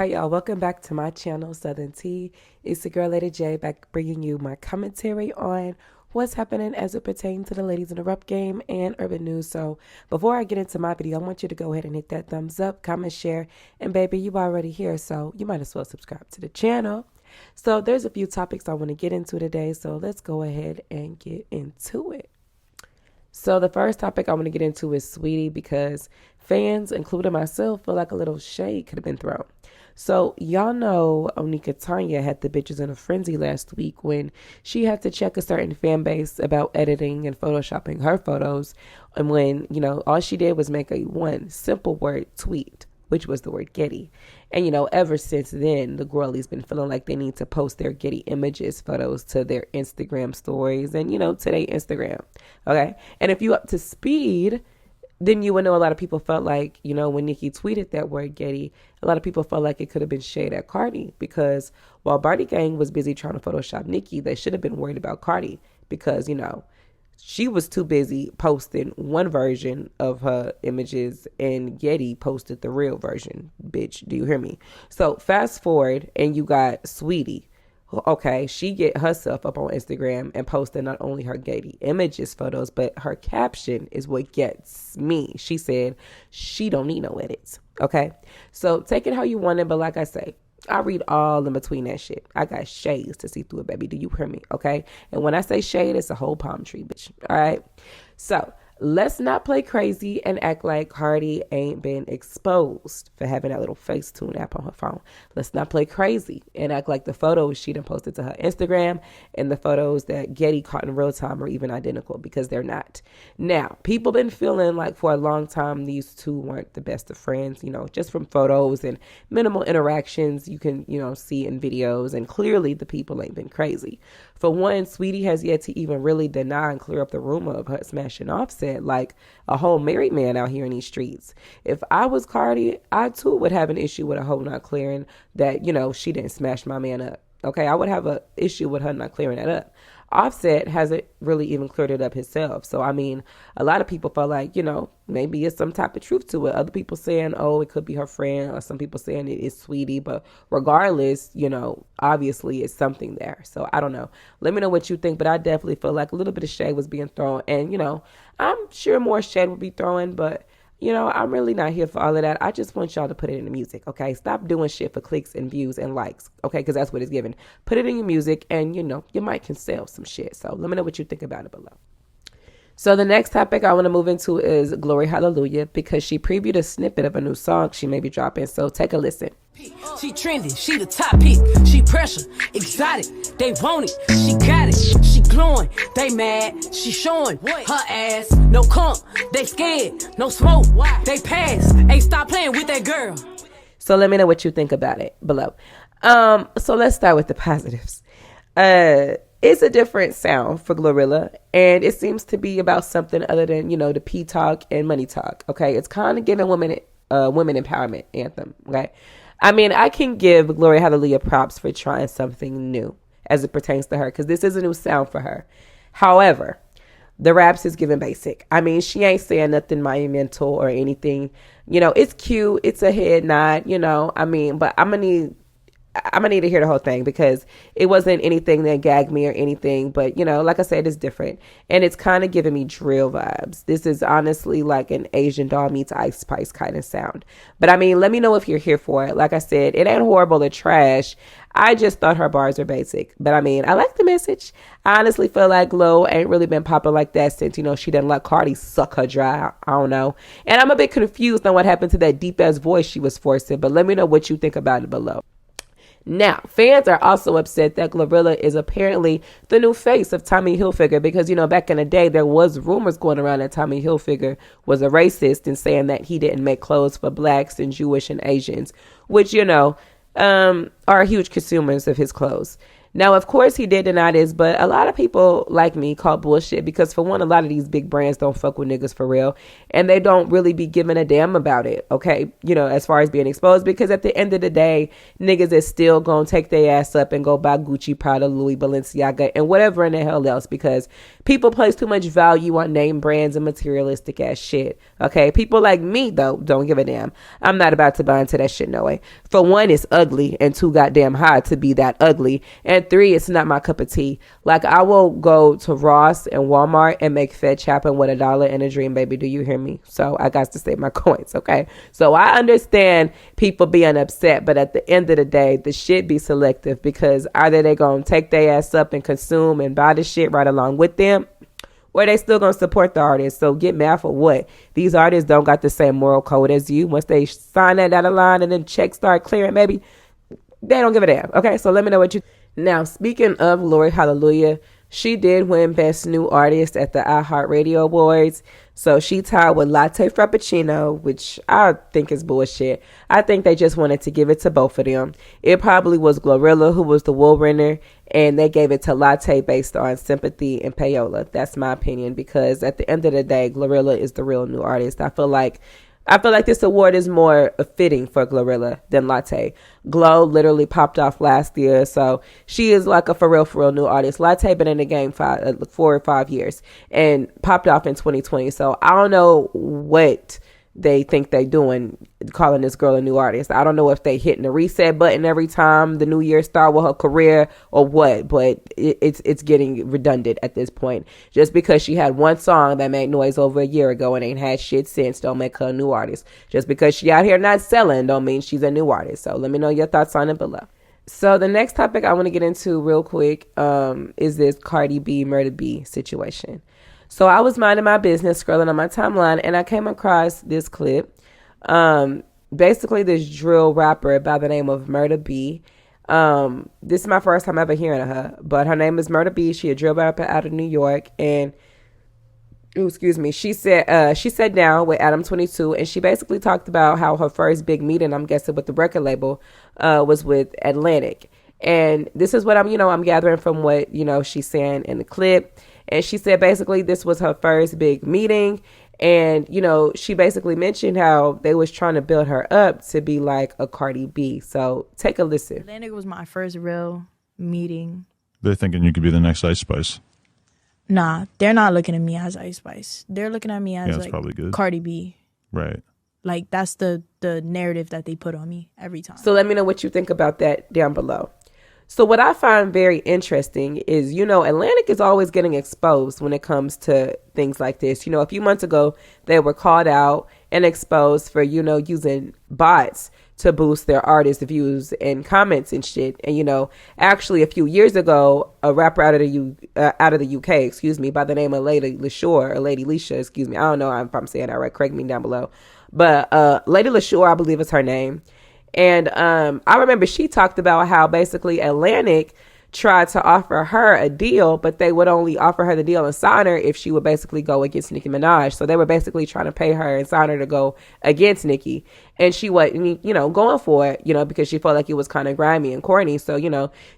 right, y'all, welcome back to my channel, Southern Tea. It's the girl, Lady J, back bringing you my commentary on what's happening as it pertains to the ladies in the rap game and urban news. So before I get into my video, I want you to go ahead and hit that thumbs up, comment, share, and baby, you already here, so you might as well subscribe to the channel. So there's a few topics I want to get into today, so let's go ahead and get into it. So the first topic I want to get into is Sweetie, because fans, including myself, feel like a little shade could have been thrown. So y'all know Onika Tanya had the bitches in a frenzy last week when she had to check a certain fan base about editing and photoshopping her photos. And when, all she did was make a one simple word tweet, which was the word Getty. And, ever since then, the girlie's been feeling like they need to post their Getty images, photos to their Instagram stories and, to their Instagram. Okay. And if you up to speed, then you would know a lot of people felt like, when Nicki tweeted that word Getty, a lot of people felt like it could have been shade at Cardi, because while Barty Gang was busy trying to Photoshop Nicki, they should have been worried about Cardi because, she was too busy posting one version of her images and Getty posted the real version. Bitch, do you hear me? So fast forward and you got Sweetie. Okay, she get herself up on Instagram and posted not only her Getty images, photos, but her caption is what gets me. She said she don't need no edits. Okay, so take it how you want it, but like I say, I read all in between that shit. I got shades to see through it, baby. Do you hear me? Okay, and when I say shade, it's a whole palm tree, bitch. All right, so let's not play crazy and act like Cardi ain't been exposed for having that little Facetune app on her phone. Let's not play crazy and act like the photos she done posted to her Instagram and the photos that Getty caught in real time are even identical, because they're not. Now, people been feeling like for a long time these two weren't the best of friends, just from photos and minimal interactions you can, see in videos, and clearly the people ain't been crazy. For one, Sweetie has yet to even really deny and clear up the rumor of her smashing Offset like a whole married man out here in these streets. If I was Cardi, I too would have an issue with a hoe not clearing that, she didn't smash my man up. Okay, I would have an issue with her not clearing that up. Offset hasn't really even cleared it up himself. So, a lot of people felt like, maybe it's some type of truth to it. Other people saying, oh, it could be her friend, or some people saying it is Sweetie. But regardless, obviously it's something there. So, I don't know. Let me know what you think. But I definitely feel like a little bit of shade was being thrown. And, I'm sure more shade will be thrown, but I'm really not here for all of that. I just want y'all to put it in the music, okay? Stop doing shit for clicks and views and likes, okay? Because that's what it's given. Put it in your music, and, you might can sell some shit. So let me know what you think about it below. So the next topic I want to move into is Glory Hallelujah, because she previewed a snippet of a new song she may be dropping. So take a listen. She trendy, she the top pick, she pressure, exotic, they want it, she got it, she glowing, they mad, she showing her ass, no comp, they scared, no smoke, they pass, ain't stop playing with that girl. So let me know what you think about it below. So let's start with the positives. It's a different sound for Glorilla, and it seems to be about something other than, the P talk and money talk. Okay, it's kind of giving women empowerment anthem. Okay, I can give Glory Hallelujah props for trying something new as it pertains to her, because this is a new sound for her. However, the raps is giving basic. She ain't saying nothing monumental or anything. It's cute. It's a head nod. But I'm gonna need to hear the whole thing, because it wasn't anything that gagged me or anything. But, like I said, it's different. And it's kind of giving me drill vibes. This is honestly like an Asian doll meets icespice kind of sound. But, let me know if you're here for it. Like I said, it ain't horrible or trash. I just thought her bars were basic. But, I like the message. I honestly feel like Glo ain't really been popular like that since, she didn't let Cardi suck her dry. I don't know. And I'm a bit confused on what happened to that deep-ass voice she was forcing. But let me know what you think about it below. Now, fans are also upset that Glorilla is apparently the new face of Tommy Hilfiger, because, back in the day, there was rumors going around that Tommy Hilfiger was a racist and saying that he didn't make clothes for blacks and Jewish and Asians, which, are huge consumers of his clothes. Now, of course, he did deny this, but a lot of people like me call bullshit because, for one, a lot of these big brands don't fuck with niggas for real, and they don't really be giving a damn about it, okay? You know, as far as being exposed, because at the end of the day, niggas is still gonna take their ass up and go buy Gucci, Prada, Louis, Balenciaga, and whatever in the hell else, because people place too much value on name brands and materialistic ass shit, okay? People like me, though, don't give a damn. I'm not about to buy into that shit, no way. For one, it's ugly, and too goddamn high to be that ugly, and three, it's not my cup of tea. Like, I will go to Ross and Walmart and make fetch happen with $1 and a dream, baby. Do you hear me? So I got to save my coins, okay? So I understand people being upset, but at the end of the day, the shit be selective, because either they gonna take their ass up and consume and buy the shit right along with them, or they still gonna support the artist. So get mad for what? These artists don't got the same moral code as you. Once they sign that dotted line and then checks start clearing, maybe they don't give a damn. Okay, so let me know what you... Now, speaking of Lori Hallelujah, she did win Best New Artist at the iHeartRadio Awards. So she tied with Latte Frappuccino, which I think is bullshit. I think they just wanted to give it to both of them. It probably was Glorilla who was the wool winner, and they gave it to Latte based on sympathy and payola. That's my opinion, because at the end of the day, Glorilla is the real new artist. I feel like this award is more fitting for Glorilla than Latte. Glow literally popped off last year, so she is like a for real new artist. Latte been in the game 4 or 5 years and popped off in 2020. So I don't know what they think they doing calling this girl a new artist. I don't know if they hitting the reset button every time the new year start with her career or what, but it's getting redundant at this point. Just because she had one song that made noise over a year ago and ain't had shit since don't make her a new artist. Just because she out here not selling don't mean she's a new artist. So let me know your thoughts on it below. So the next topic I want to get into real quick is this Cardi B Murder B situation. So I was minding my business, scrolling on my timeline, and I came across this clip. Basically, this drill rapper by the name of Murder B. This is my first time ever hearing of her, but her name is Murder B. She a drill rapper out of New York, and she sat down with Adam 22, and she basically talked about how her first big meeting, I'm guessing with the record label, was with Atlantic. And this is what I'm gathering from what, she's saying in the clip. And she said basically this was her first big meeting. And, she basically mentioned how they was trying to build her up to be like a Cardi B. So take a listen. Atlantic was my first real meeting. They're thinking you could be the next Ice Spice. Nah, they're not looking at me as Ice Spice. They're looking at me as that's probably good. Cardi B. Right. Like, that's the narrative that they put on me every time. So let me know what you think about that down below. So what I find very interesting is, Atlantic is always getting exposed when it comes to things like this. A few months ago, they were called out and exposed for, using bots to boost their artists' views and comments and shit. And, actually a few years ago, a rapper out of the UK, by the name of Lady LaShore, or Lady Leisha, I don't know if I'm saying that right. Correct me down below. But Lady LaShore, I believe is her name. And I remember she talked about how basically Atlantic tried to offer her a deal, but they would only offer her the deal and sign her if she would basically go against Nicki Minaj. So they were basically trying to pay her and sign her to go against Nicki. And she wasn't, going for it, because she felt like it was kind of grimy and corny. So,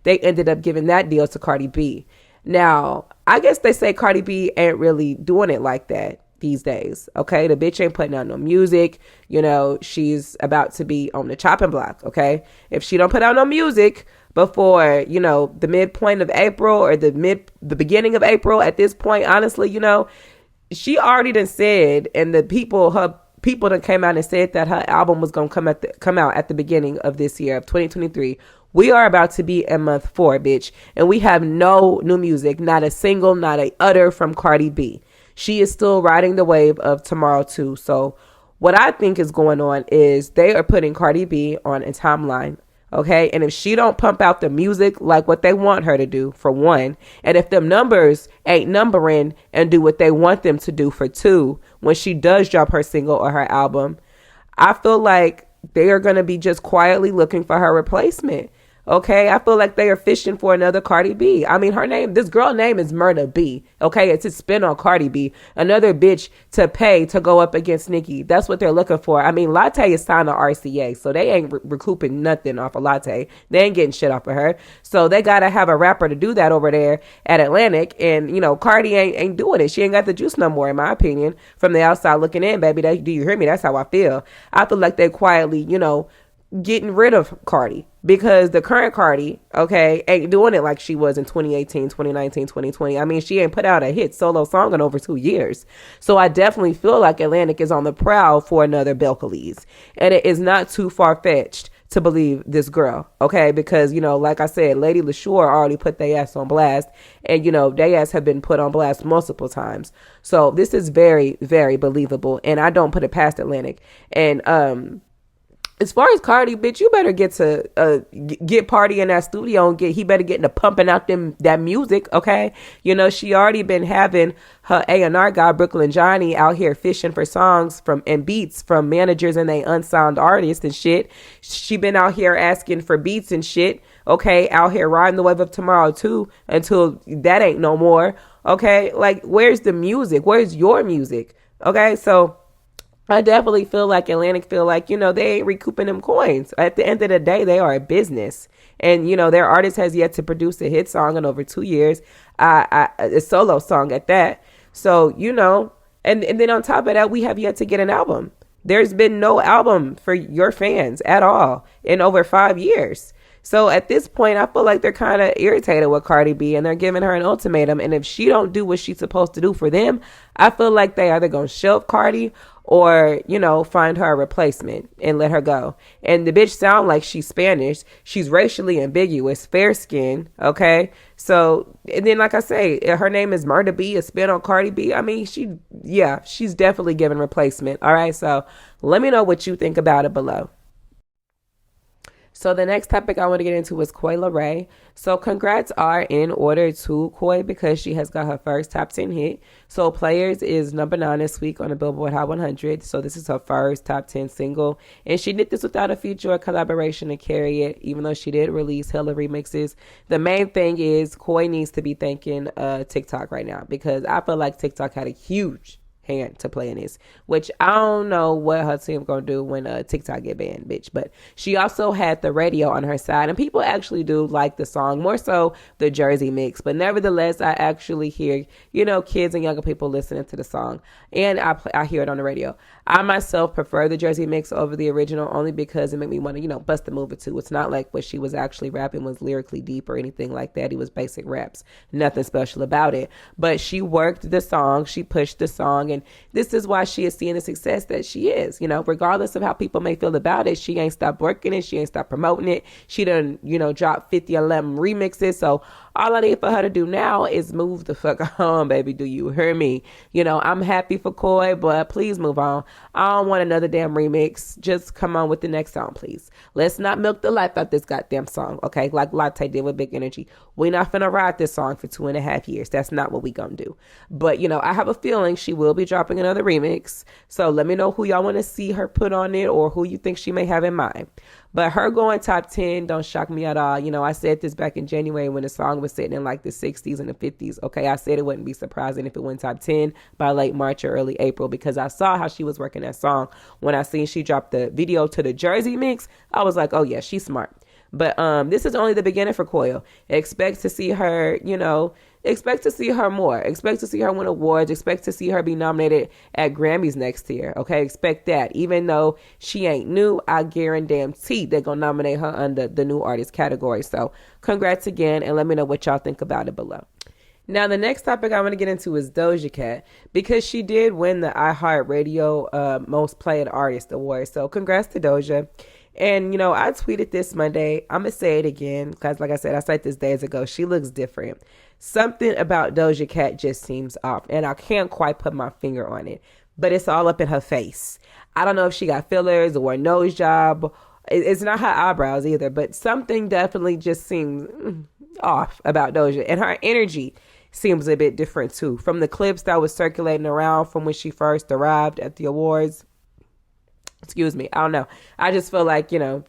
they ended up giving that deal to Cardi B. Now, I guess they say Cardi B ain't really doing it like that these days. Okay, the bitch ain't putting out no music. She's about to be on the chopping block. Okay, if she don't put out no music before the midpoint of April or the beginning of April, at this point, honestly, she already done said, and her people done came out and said that her album was gonna come out at the beginning of this year of 2023. We are about to be in month 4, bitch, and we have no new music, not a single, not a utter from Cardi B. She is still riding the wave of Tomorrow 2. So what I think is going on is they are putting Cardi B on a timeline, okay? And if she don't pump out the music like what they want her to do, for one, and if them numbers ain't numbering and do what they want them to do, for two, when she does drop her single or her album, I feel like they are going to be just quietly looking for her replacement. Okay, I feel like they are fishing for another Cardi B. I mean, this girl name is Murda B. Okay, it's a spin on Cardi B. Another bitch to pay to go up against Nicki. That's what they're looking for. I mean, Latte is signed to RCA, so they ain't recouping nothing off of Latte. They ain't getting shit off of her. So they gotta have a rapper to do that over there at Atlantic. And, you know, Cardi ain't doing it. She ain't got the juice no more, in my opinion. From the outside looking in, baby, do you hear me? That's how I feel. I feel like they quietly, you know, getting rid of Cardi, because the current Cardi, okay, ain't doing it like she was in 2018, 2019, 2020. I mean, she ain't put out a hit solo song in over 2 years. So I definitely feel like Atlantic is on the prowl for another Belcalis. And it is not too far-fetched to believe this girl, okay? Because, you know, like I said, Lady LaSure already put their ass on blast. And, you know, their ass have been put on blast multiple times. So this is very, very believable. And I don't put it past Atlantic. And, as far as Cardi, bitch, you better get to get Party in that studio and he better get into pumping out that music, okay? You know, she already been having her A&R guy, Brooklyn Johnny, out here fishing for songs and beats from managers and they unsigned artists and shit. She been out here asking for beats and shit, okay? Out here riding the wave of tomorrow too, until that ain't no more, okay? Like, where's the music? Where's your music? Okay, so I definitely feel like Atlantic feel like, you know, they ain't recouping them coins. At the end of the day, they are a business. And, you know, their artist has yet to produce a hit song in over 2 years, a solo song at that. So, you know, and then on top of that, we have yet to get an album. There's been no album for your fans at all in over 5 years. So at this point, I feel like they're kind of irritated with Cardi B and they're giving her an ultimatum. And if she don't do what she's supposed to do for them, I feel like they either going to shelve Cardi or, you know, find her a replacement and let her go. And the bitch sound like she's Spanish. She's racially ambiguous, fair skin. Okay. So, and then like I say, her name is Murda B, a spin on Cardi B. I mean, she's definitely giving replacement. All right. So let me know what you think about it below. So the next topic I want to get into is Koyla Ray. So congrats are in order to Koy because she has got her first top 10 hit. So Players is number 9 this week on the Billboard Hot 100. So this is her first top 10 single. And she did this without a feature or collaboration to carry it, even though she did release hella remixes. The main thing is Koy needs to be thanking TikTok right now because I feel like TikTok had a huge hand to play in this, which I don't know what her team gonna do when TikTok get banned, bitch. But she also had the radio on her side, and people actually do like the song, more so the Jersey mix. But nevertheless, I actually hear, you know, kids and younger people listening to the song, and I hear it on the radio. I myself prefer the Jersey mix over the original only because it made me want to, you know, bust the move or two. It's not like what she was actually rapping was lyrically deep or anything like that. It was basic raps, nothing special about it. But she worked the song, she pushed the song, and this is why she is seeing the success that she is. You know, regardless of how people may feel about it, she ain't stopped working it, she ain't stopped promoting it. She done, you know, dropped 50 11 remixes. So all I need for her to do now is move the fuck on, baby. Do you hear me? You know, I'm happy for Koy, but please move on. I don't want another damn remix. Just come on with the next song, please. Let's not milk the life out this goddamn song, okay? Like Latte did with Big Energy. We're not finna ride this song for 2.5 years. That's not what we gonna do. But, you know, I have a feeling she will be dropping another remix. So let me know who y'all want to see her put on it or who you think she may have in mind. But her going top 10 don't shock me at all. You know, I said this back in January when the song was sitting in like the 60s and the 50s. Okay, I said it wouldn't be surprising if it went top 10 by late March or early April because I saw how she was working that song. When I seen she dropped the video to the Jersey mix, I was like, oh yeah, she's smart. But this is only the beginning for Koyla. Expect to see her, you know, expect to see her more. Expect to see her win awards. Expect to see her be nominated at Grammys next year. Okay, expect that. Even though she ain't new, I guarantee they're going to nominate her under the new artist category. So congrats again, and let me know what y'all think about it below. Now, the next topic I want to get into is Doja Cat because she did win the iHeart Radio Most Played Artist Award. So congrats to Doja. And, you know, I tweeted this Monday. I'm going to say it again because, like I said, I said this days ago. She looks different. Something about Doja Cat just seems off. And I can't quite put my finger on it. But it's all up in her face. I don't know if she got fillers or a nose job. It's not her eyebrows either. But something definitely just seems off about Doja. And her energy seems a bit different, too. From the clips that was circulating around from when she first arrived at the awards. Excuse me. I don't know. I just feel like, you know,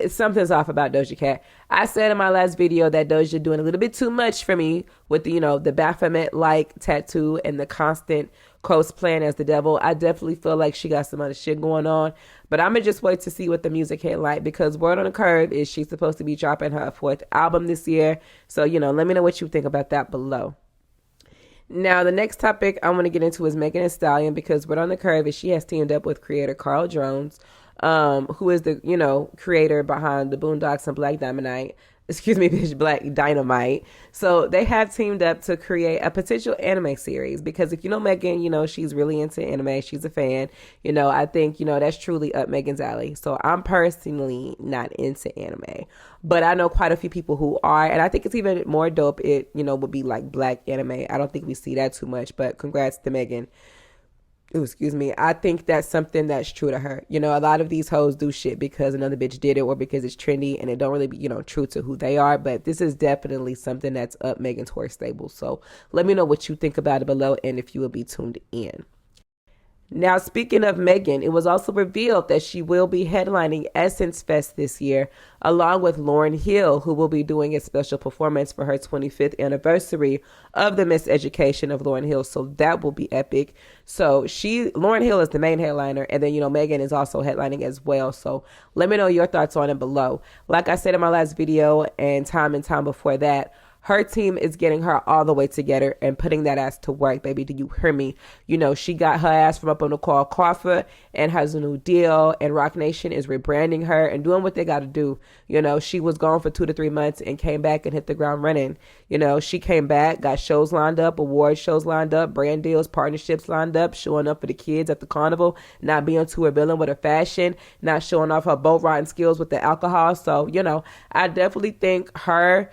something's off about Doja Cat. I said in my last video that Doja doing a little bit too much for me with the, the Baphomet-like tattoo and the constant cosplaying as the devil. I definitely feel like she got some other shit going on. But I'm going to just wait to see what the music hit like, because word on the curve is she's supposed to be dropping her 4th album this year. So, let me know what you think about that below. Now, the next topic I want to get into is Megan Thee Stallion, because word on the curve is she has teamed up with creator Carl Jones, who is the, creator behind the Boondocks and Black Dynamite. So they have teamed up to create a potential anime series, because if you know Megan, she's really into anime. She's a fan. I think, that's truly up Megan's alley. So I'm personally not into anime, but I know quite a few people who are, and I think it's even more dope. It, would be like black anime. I don't think we see that too much, but congrats to Megan. Ooh, excuse me. I think that's something that's true to her. A lot of these hoes do shit because another bitch did it or because it's trendy, and it don't really be, true to who they are. But this is definitely something that's up Megan's horse stable. So let me know what you think about it below, and if you will be tuned in. Now, speaking of Megan, it was also revealed that she will be headlining Essence Fest this year, along with Lauryn Hill, who will be doing a special performance for her 25th anniversary of the Miseducation of Lauryn Hill. So that will be epic. So Lauryn Hill is the main headliner, and then, Megan is also headlining as well. So let me know your thoughts on it below. Like I said in my last video and time before that, her team is getting her all the way together and putting that ass to work, baby. Do you hear me? She got her ass from up on the call Crawford and has a new deal, and Rock Nation is rebranding her and doing what they got to do. She was gone for 2 to 3 months and came back and hit the ground running. She came back, got shows lined up, award shows lined up, brand deals, partnerships lined up, showing up for the kids at the carnival, not being too revealing with her fashion, not showing off her boat riding skills with the alcohol. So, I definitely think her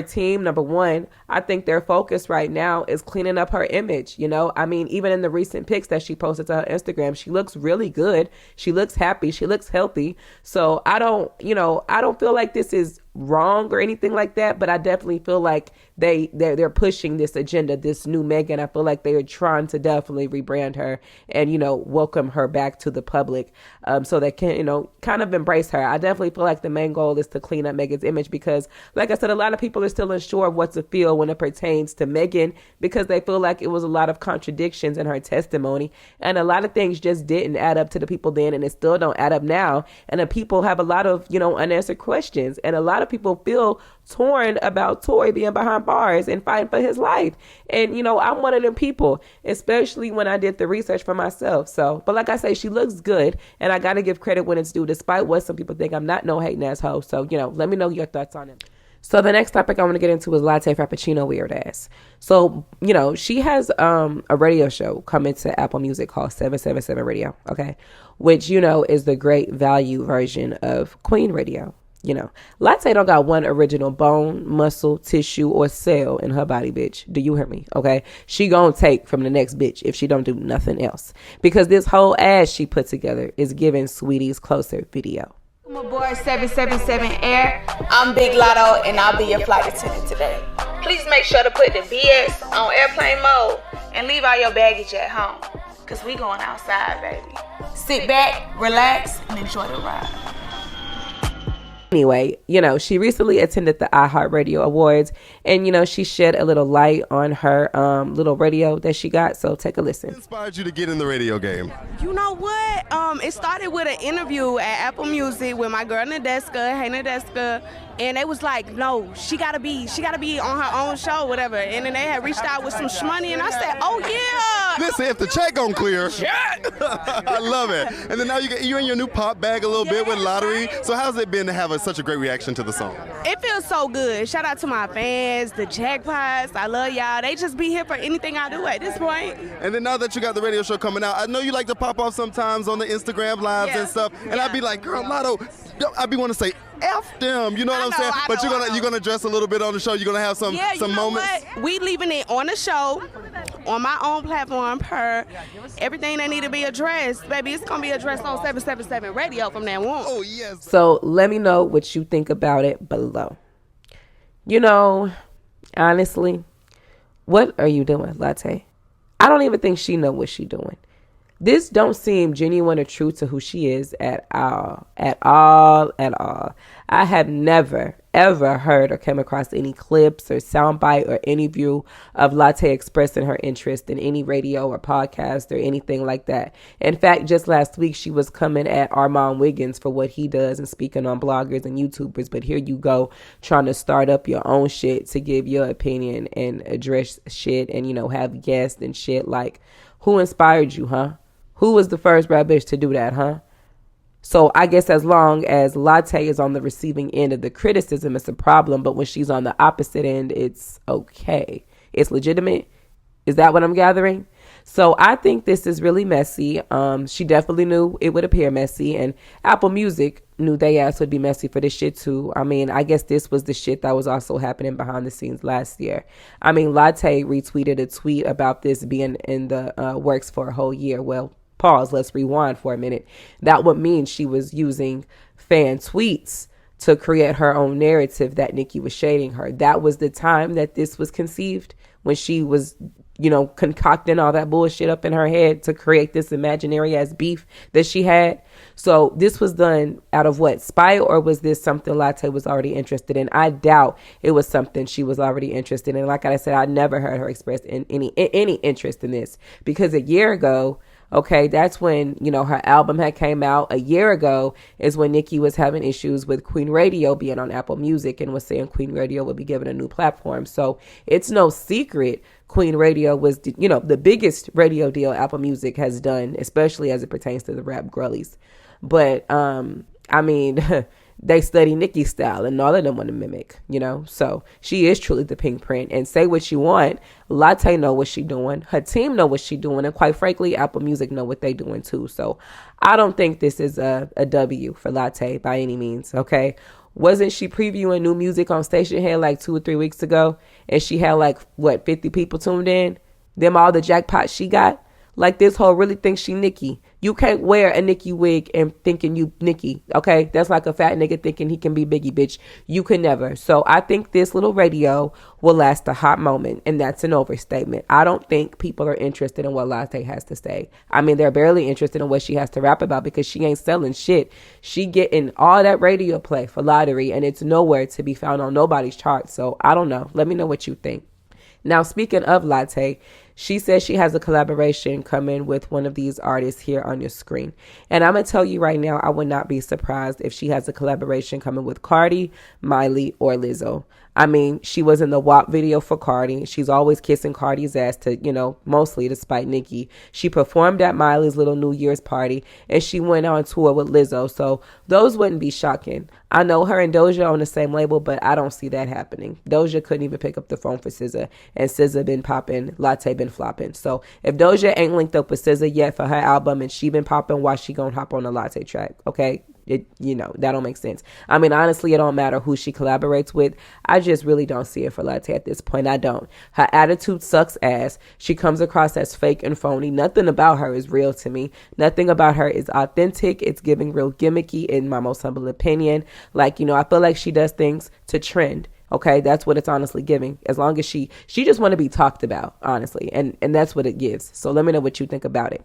team, number one, I think their focus right now is cleaning up her image. Even in the recent pics that she posted to her Instagram, she looks really good. She looks happy. She looks healthy. So I don't feel like this is wrong or anything like that, but I definitely feel like they're pushing this agenda, this new Megan. I feel like they are trying to definitely rebrand her and welcome her back to the public, so they can kind of embrace her. I definitely feel like the main goal is to clean up Megan's image, because like I said, a lot of people are still unsure of what to feel when it pertains to Megan, because they feel like it was a lot of contradictions in her testimony, and a lot of things just didn't add up to the people then, and it still don't add up now, and the people have a lot of unanswered questions, and a lot of people feel torn about Tory being behind bars and fighting for his life. And, I'm one of them people, especially when I did the research for myself. So, but like I say, she looks good, and I got to give credit when it's due, despite what some people think. I'm not no hating ass hoe. So, let me know your thoughts on it. So the next topic I want to get into is Latte Frappuccino weird ass. So, she has a radio show coming to Apple Music called 777Radio, okay? Which, is the great value version of Queen Radio. Latte don't got one original bone, muscle, tissue, or cell in her body, bitch. Do you hear me? Okay. She gonna take from the next bitch if she don't do nothing else. Because this whole ass she put together is giving Sweetie's Closer video. I'm aboard 777 Air. I'm Big Latto, and I'll be your flight attendant today. Please make sure to put the BS on airplane mode and leave all your baggage at home, because we going outside, baby. Sit back, relax, and enjoy the ride. Anyway, she recently attended the iHeart Radio Awards, and, she shed a little light on her little radio that she got. So take a listen. What inspired you to get in the radio game? You know what? It started with an interview at Apple Music with my girl Nadeska, hey Nadeska, and they was like, no, she gotta be on her own show, whatever. And then they had reached out with some shmoney, and I said, oh yeah. Listen, if the check gon' clear, I love it. And then now you're in your new pop bag a little bit with Lottery. So how's it been to have such a great reaction to the song? It feels so good. Shout out to my fans, the jackpots. I love y'all. They just be here for anything I do at this point. And then now that you got the radio show coming out, I know you like to pop off sometimes on the Instagram lives and stuff. And I'd be like, girl, Lotto, I'd be want to say F them, you know what I'm saying? But you're gonna dress a little bit on the show. You're gonna have some moments. What? We leaving it on the show, on my own platform, per everything that need to be addressed, baby. It's gonna be addressed on 777 Radio from now on. Oh yes. So let me know what you think about it below. Honestly, what are you doing, Latte? I don't even think she know what she doing. This don't seem genuine or true to who she is at all. At all, at all. I have never, ever heard or come across any clips or soundbite or any view of Latte expressing her interest in any radio or podcast or anything like that. In fact, just last week, she was coming at Armand Wiggins for what he does and speaking on bloggers and YouTubers. But here you go, trying to start up your own shit to give your opinion and address shit and, have guests and shit. Like, who inspired you, huh? Who was the first rap bitch to do that, huh? So I guess as long as Latte is on the receiving end of the criticism, it's a problem. But when she's on the opposite end, it's okay. It's legitimate. Is that what I'm gathering? So I think this is really messy. She definitely knew it would appear messy. And Apple Music knew they ass would be messy for this shit too. I mean, I guess this was the shit that was also happening behind the scenes last year. I mean, Latte retweeted a tweet about this being in the works for a whole year. Well, pause, let's rewind for a minute. That would mean she was using fan tweets to create her own narrative that Nicki was shading her. That was the time that this was conceived, when she was, concocting all that bullshit up in her head to create this imaginary ass beef that she had. So this was done out of what, spite, or was this something Latte was already interested in? I doubt it was something she was already interested in. Like I said, I never heard her express any interest in this, because a year ago, okay, that's when, her album had came out. A year ago is when Nicki was having issues with Queen Radio being on Apple Music and was saying Queen Radio would be given a new platform. So it's no secret Queen Radio was, the biggest radio deal Apple Music has done, especially as it pertains to the rap girlies. But, I mean, they study Nicki's style and all of them want to mimic, So she is truly the pink print. And say what you want, Latte know what she doing. Her team know what she doing. And quite frankly, Apple Music know what they doing too. So I don't think this is a W for Latte by any means, okay? Wasn't she previewing new music on Station Head like 2 or 3 weeks ago? And she had 50 people tuned in? Them all the jackpots she got? Like, this hoe really thinks she Nicki. You can't wear a Nicki wig and thinking you Nicki, okay? That's like a fat nigga thinking he can be Biggie, bitch. You can never. So I think this little radio will last a hot moment, and that's an overstatement. I don't think people are interested in what Latte has to say. I mean, they're barely interested in what she has to rap about because she ain't selling shit. She getting all that radio play for lottery, and it's nowhere to be found on nobody's chart. So I don't know. Let me know what you think. Now, speaking of Latte, she says she has a collaboration coming with one of these artists here on your screen. And I'm going to tell you right now, I would not be surprised if she has a collaboration coming with Cardi, Miley, or Lizzo. I mean, she was in the WAP video for Cardi. She's always kissing Cardi's ass to, mostly to spite Nicki. She performed at Miley's little New Year's party, and she went on tour with Lizzo. So those wouldn't be shocking. I know her and Doja on the same label, but I don't see that happening. Doja couldn't even pick up the phone for SZA, and SZA been popping, Latte been flopping. So if Doja ain't linked up with SZA yet for her album and she been popping, why she gonna hop on a Latte track? Okay, that don't make sense. I mean, honestly, it don't matter who she collaborates with. I just really don't see it for Latte at this point. I don't. Her attitude sucks ass. She comes across as fake and phony. Nothing about her is real to me. Nothing about her is authentic. It's giving real gimmicky in my most humble opinion. I feel like she does things to trend. Okay, that's what it's honestly giving. As long as she just want to be talked about, honestly. And that's what it gives. So let me know what you think about it.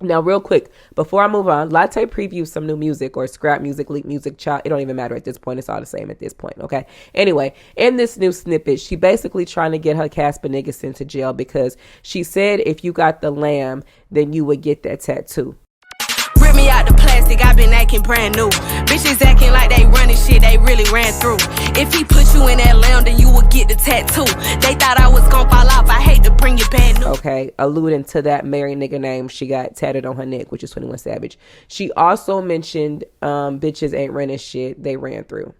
Now, real quick, before I move on, Latte previews some new music or scrap music, leak music, child. It don't even matter at this point. It's all the same at this point, okay? Anyway, in this new snippet, she basically trying to get her Casper nigga sent to jail because she said if you got the lamb, then you would get that tattoo. Rip me out the plastic, I been acting brand new. Bitches acting like they running shit they really ran through. If he put you in that lamb, then you would get the tattoo. They thought I was gonna fall off, I hate to bring you bad news. Okay, alluding to that married nigga name she got tatted on her neck, which is 21 Savage. She also mentioned bitches ain't running shit they ran through.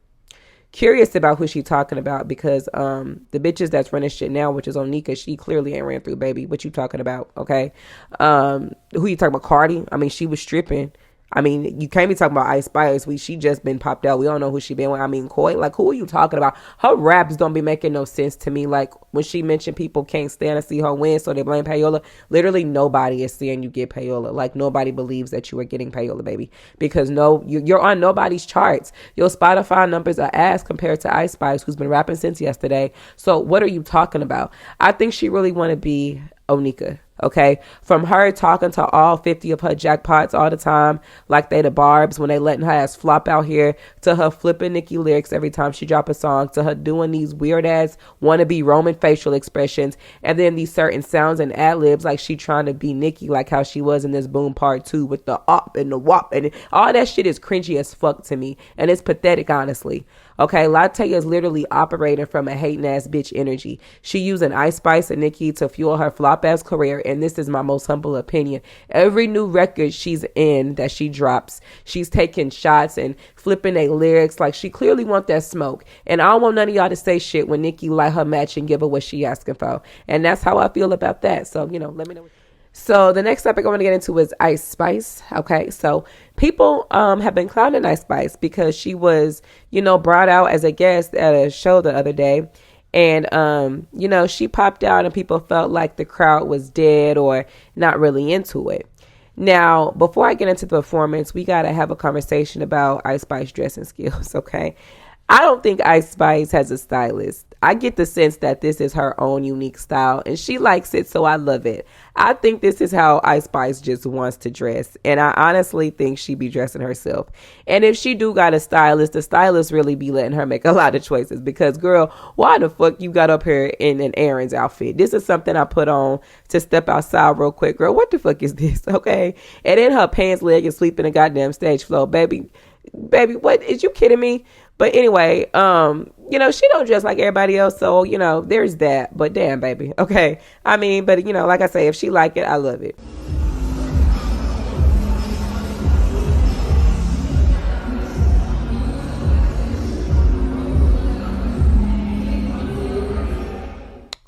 Curious about who she talking about because the bitches that's running shit now, which is Onika, she clearly ain't ran through, baby. What you talking about, okay? Who you talking about? Cardi? I mean, she was stripping. I mean, you can't be talking about icespice. She just been popped out. We don't know who she been with. I mean, Koyla, who are you talking about? Her raps don't be making no sense to me. Like, when she mentioned people can't stand to see her win, so they blame payola. Literally, nobody is seeing you get payola. Like, nobody believes that you are getting payola, baby. Because you're on nobody's charts. Your Spotify numbers are ass compared to icespice, who's been rapping since yesterday. So, what are you talking about? I think she really want to be Onika. Okay, from her talking to all 50 of her jackpots all the time, like they the barbs when they letting her ass flop out here, to her flipping Nicki lyrics every time she drop a song, to her doing these weird ass wannabe Roman facial expressions, and then these certain sounds and ad libs like she trying to be Nicki, like how she was in this Boom Part 2 with the op and the wop, and all that shit is cringy as fuck to me, and it's pathetic, honestly. Okay, Latte is literally operating from a hating ass bitch energy. She using icespice and Nicki to fuel her flop ass career, and this is my most humble opinion. Every new record she's in that she drops, she's taking shots and flipping their lyrics like she clearly want that smoke. And I don't want none of y'all to say shit when Nicki light her match and give her what she asking for. And that's how I feel about that. So, let me know. So the next topic I want to get into is Ice Spice. Okay, so people have been clowning Ice Spice because she was, brought out as a guest at a show the other day. And, she popped out and people felt like the crowd was dead or not really into it. Now, before I get into the performance, we got to have a conversation about Ice Spice dressing skills, okay? I don't think Ice Spice has a stylist. I get the sense that this is her own unique style and she likes it, so I love it. I think this is how Ice Spice just wants to dress, and I honestly think she be dressing herself. And if she do got a stylist, the stylist really be letting her make a lot of choices, because girl, why the fuck you got up here in an errands outfit? This is something I put on to step outside real quick. Girl, what the fuck is this? Okay. And then her pants leg is sleeping in the goddamn stage floor. Baby, what? Is you kidding me? But anyway, she don't dress like everybody else, so, there's that. But damn, baby, okay? I mean, but, like I say, if she like it, I love it.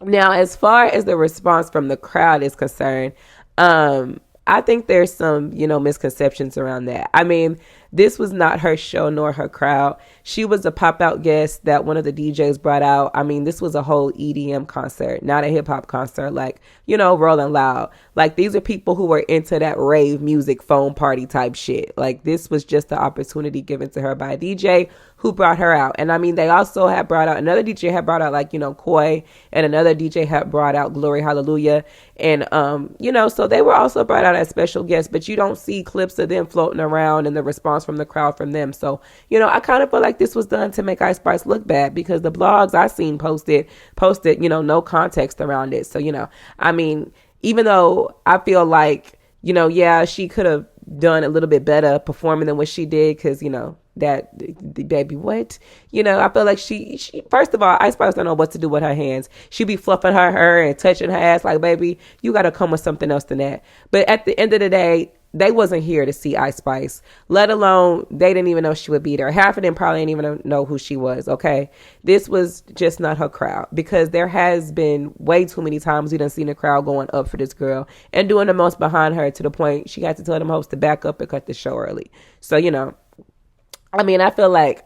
Now, as far as the response from the crowd is concerned, I think there's some, misconceptions around that. I mean, this was not her show nor her crowd. She was a pop-out guest that one of the DJs brought out. I mean, this was a whole EDM concert, not a hip-hop concert, like, Rolling Loud. Like, these are people who were into that rave music phone party type shit. Like, this was just the opportunity given to her by a DJ who brought her out. And I mean, they also had brought out, another DJ had brought out like, Koi, and another DJ had brought out Glory Hallelujah. And, so they were also brought out as special guests, but you don't see clips of them floating around and the response from the crowd from them. So, I kind of feel like this was done to make Ice Spice look bad, because the blogs I seen posted, no context around it. So, I mean, even though I feel like, she could have done a little bit better performing than what she did, because, that baby, what? I feel like she first of all, Ice Spice don't know what to do with her hands. She be fluffing her hair and touching her ass like, baby, you got to come with something else than that. But at the end of the day, they wasn't here to see Ice Spice, let alone they didn't even know she would be there. Half of them probably didn't even know who she was, okay? This was just not her crowd, because there has been way too many times we done seen the crowd going up for this girl and doing the most behind her, to the point she got to tell them hosts to back up and cut the show early. So, I mean, I feel like,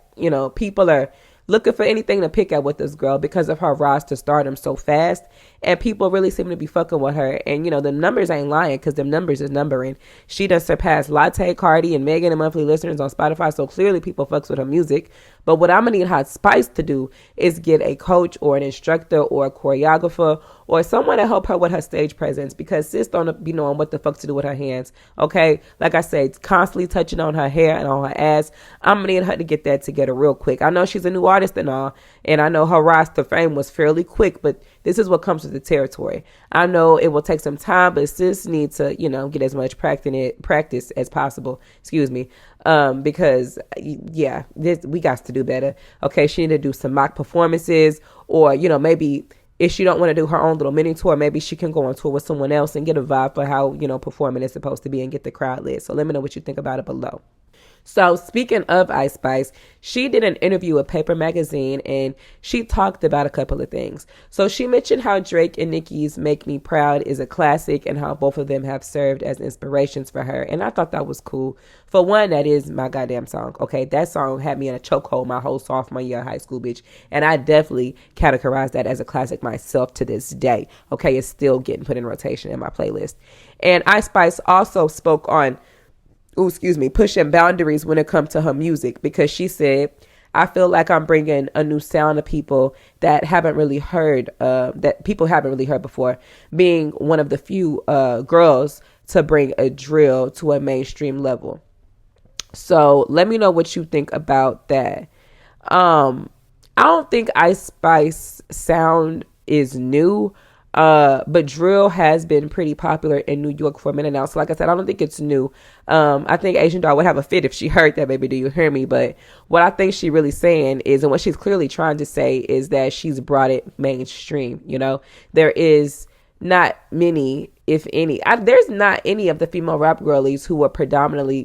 people are looking for anything to pick at with this girl because of her rise to stardom so fast. And people really seem to be fucking with her. And, the numbers ain't lying, because the numbers is numbering. She done surpassed Latte, Cardi, and Megan in monthly listeners on Spotify. So clearly people fucks with her music. But what I'm going to need Hot Spice to do is get a coach or an instructor or a choreographer or someone to help her with her stage presence, because sis don't be knowing what the fuck to do with her hands. Okay. Like I said, constantly touching on her hair and on her ass. I'm going to need her to get that together real quick. I know she's a new artist and all, and I know her rise to fame was fairly quick, but this is what comes with the territory. I know it will take some time, but sis needs to, get as much practice as possible. Excuse me. Because we got to do better. Okay. She need to do some mock performances, or, maybe if she don't want to do her own little mini tour, maybe she can go on tour with someone else and get a vibe for how, performing is supposed to be and get the crowd lit. So let me know what you think about it below. So speaking of Ice Spice, she did an interview with Paper Magazine and she talked about a couple of things. So she mentioned how Drake and Nicki's Make Me Proud is a classic and how both of them have served as inspirations for her. And I thought that was cool. For one, that is my goddamn song. Okay, that song had me in a chokehold my whole sophomore year of high school, bitch. And I definitely categorize that as a classic myself to this day. Okay, it's still getting put in rotation in my playlist. And Ice Spice also spoke on pushing boundaries when it comes to her music, because she said, I feel like I'm bringing a new sound to people that haven't really heard, that people haven't really heard before, being one of the few girls to bring a drill to a mainstream level. So let me know what you think about that. I don't think Ice Spice sound is new. But drill has been pretty popular in New York for a minute now. So like I said, I don't think it's new. I think Asian Doll would have a fit if she heard that, baby. Do you hear me? But what I think she really saying is, and what she's clearly trying to say is that she's brought it mainstream. You know, there is not many, if any, there's not any of the female rap girlies who are predominantly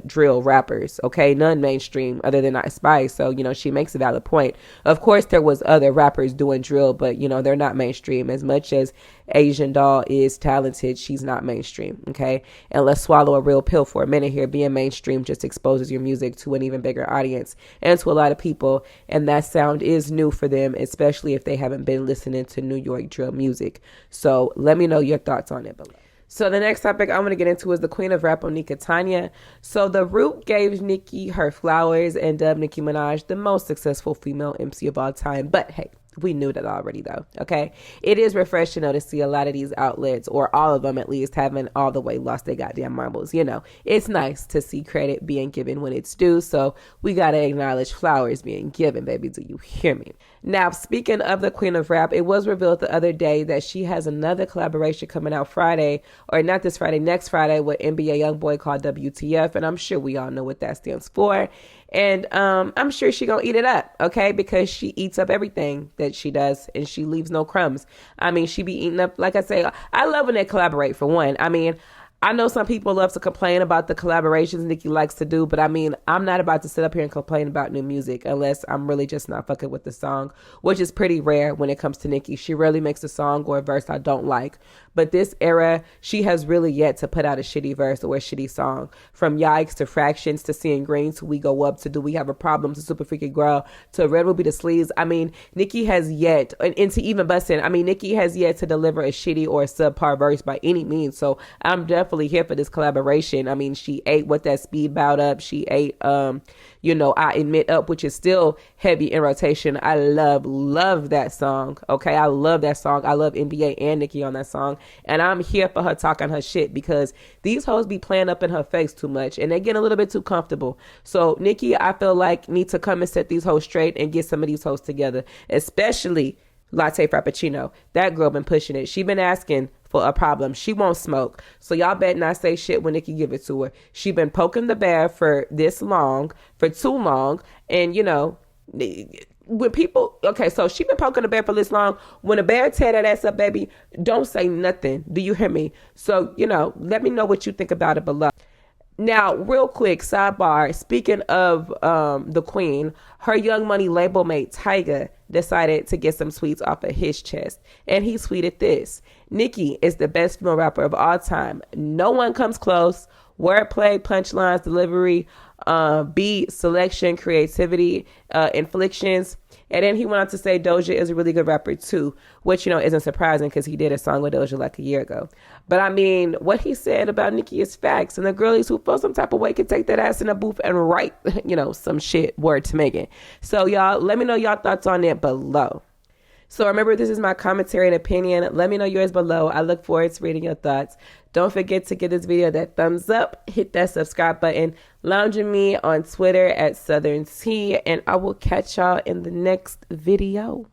drill rappers, okay? None mainstream other than Ice Spice. So, you know, she makes a valid point. Of course, there was other rappers doing drill, but, you know, they're not mainstream. As much as Asian Doll is talented, she's not mainstream, okay? And let's swallow a real pill for a minute here. Being mainstream just exposes your music to an even bigger audience and to a lot of people, and that sound is new for them, especially if they haven't been listening to New York drill music. So let me know your thoughts on it below. So the next topic I'm going to get into is the queen of rap, Onika Tanya. So The Root gave Nicki her flowers and dubbed Nicki Minaj the most successful female MC of all time. But hey, we knew that already though, okay? It is refreshing though to see a lot of these outlets, or all of them at least, haven't all the way lost their goddamn marbles. You know, it's nice to see credit being given when it's due. So we got to acknowledge flowers being given, baby. Do you hear me? Now, speaking of the queen of rap, it was revealed the other day that she has another collaboration coming out Friday, or not this Friday, next Friday, with NBA YoungBoy called WTF. And I'm sure we all know what that stands for. And I'm sure she gonna eat it up, okay? Because she eats up everything that she does, and she leaves no crumbs. I mean, she be eating up, like I say, I love when they collaborate, for one. I mean, I know some people love to complain about the collaborations Nicki likes to do, but I mean, I'm not about to sit up here and complain about new music unless I'm really just not fucking with the song, which is pretty rare when it comes to Nicki. She rarely makes a song or a verse I don't like. But this era, she has really yet to put out a shitty verse or a shitty song. From Yikes to Fractions to Seeing Green to We Go Up to Do We Have a Problem to Super Freaky Girl to Red Will Be the Sleeves. I mean, Nicki has yet, and to even Bustin', I mean, Nicki has yet to deliver a shitty or a subpar verse by any means. So I'm definitely here for this collaboration. I mean, she ate What That Speed Bout Up. She ate, you know, I Admit Up, which is still heavy in rotation. I love that song. Okay, I love that song. I love NBA and Nicki on that song. And I'm here for her talking her shit, because these hoes be playing up in her face too much and they get a little bit too comfortable. So Nicki, I feel like, need to come and set these hoes straight and get some of these hoes together, especially Latte Frappuccino. That girl been pushing it. She been asking for a problem. She won't smoke. So y'all better not say shit when Nicki give it to her. She been poking the bear for this long, for too long. And you know, when people, okay, so she been poking the bear for this long. When a bear tear that ass up, baby, don't say nothing. Do you hear me? So, you know, let me know what you think about it below. Now, real quick, sidebar, speaking of the queen, her Young Money label mate, Tyga, decided to get some tweets off of his chest. And he tweeted this: Nicki is the best female rapper of all time. No one comes close. Wordplay, punchlines, delivery, beat, selection, creativity, inflictions. And then he went on to say Doja is a really good rapper too, which, you know, isn't surprising because he did a song with Doja like a year ago. But I mean, what he said about Nicki is facts, and the girlies who feel some type of way can take that ass in a booth and write, you know, some shit, word to Megan. So y'all, let me know y'all thoughts on it below. So remember, this is my commentary and opinion. Let me know yours below. I look forward to reading your thoughts. Don't forget to give this video that thumbs up, hit that subscribe button, lounging me on Twitter at Southern Tea, and I will catch y'all in the next video.